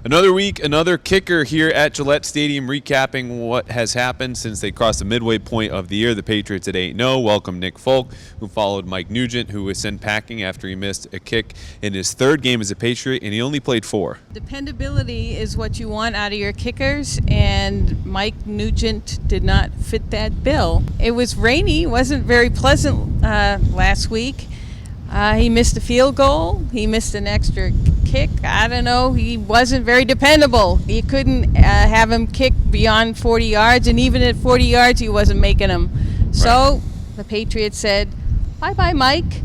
Another week, another kicker here at Gillette Stadium, recapping what has happened since they crossed the midway point of the year. The Patriots at 8-0 welcome Nick Folk, who followed Mike Nugent, who was sent packing after he missed a kick in his third game as a Patriot, and he only played 4. Dependability is what you want out of your kickers, and Mike Nugent did not fit that bill. It was rainy, wasn't very pleasant last week. He missed a field goal. He missed an extra kick. I don't know. He wasn't very dependable. You couldn't have him kick beyond 40 yards, and even at 40 yards, he wasn't making them. So the Patriots said, bye-bye, Mike,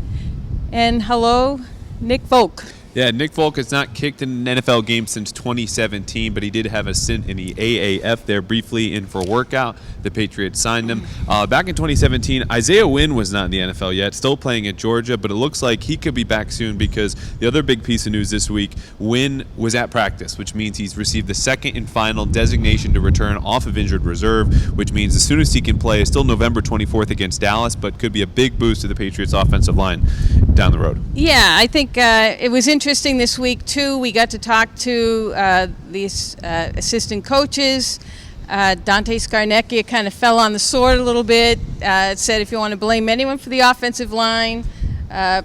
and hello, Nick Folk. Yeah, Nick Folk has not kicked in an NFL game since 2017, but he did have a stint in the AAF there briefly in for a workout. The Patriots signed him. Back in 2017, Isaiah Wynn was not in the NFL yet, still playing at Georgia, but it looks like he could be back soon because the other big piece of news this week, Wynn was at practice, which means he's received the second and final designation to return off of injured reserve, which means as soon as he can play, it's still November 24th against Dallas, but could be a big boost to the Patriots offensive line down the road. Yeah, I think it was interesting this week, too. We got to talk to these assistant coaches. Dante Scarnecchia kind of fell on the sword a little bit. Said, if you want to blame anyone for the offensive line,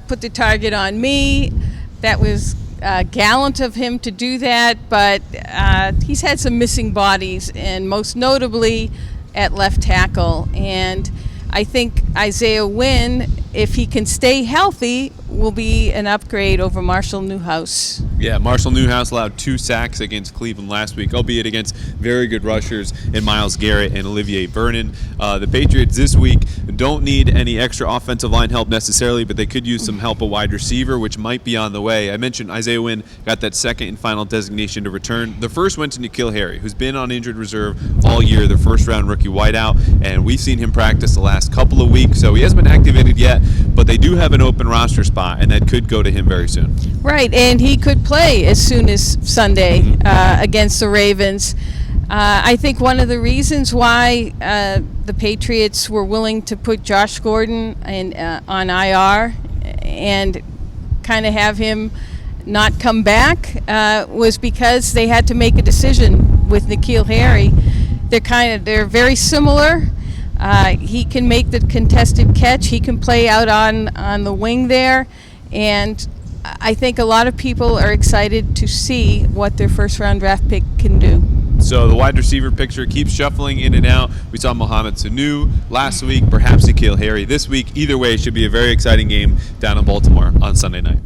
put the target on me. That was gallant of him to do that, but he's had some missing bodies, and most notably at left tackle. And I think Isaiah Wynn, if he can stay healthy, will be an upgrade over Marshall Newhouse. Yeah, Marshall Newhouse allowed 2 sacks against Cleveland last week, albeit against very good rushers in Myles Garrett and Olivier Vernon. The Patriots this week don't need any extra offensive line help necessarily, but they could use some help at wide receiver, which might be on the way. I mentioned Isaiah Wynn got that second and final designation to return. The first went to N'Keal Harry, who's been on injured reserve all year, the first-round rookie wideout, and we've seen him practice the last couple of weeks, so he hasn't been activated yet, but they do have an open roster spot, and that could go to him very soon. Right, and he could play as soon as Sunday against the Ravens. I think one of the reasons why the Patriots were willing to put Josh Gordon on IR and kind of have him not come back was because they had to make a decision with N'Keal Harry. They're very similar. He can make the contested catch. He can play out on the wing there, and I think a lot of people are excited to see what their first-round draft pick can do. So the wide receiver picture keeps shuffling in and out. We saw Mohamed Sanu last week, perhaps N'Keal Harry this week. Either way, it should be a very exciting game down in Baltimore on Sunday night.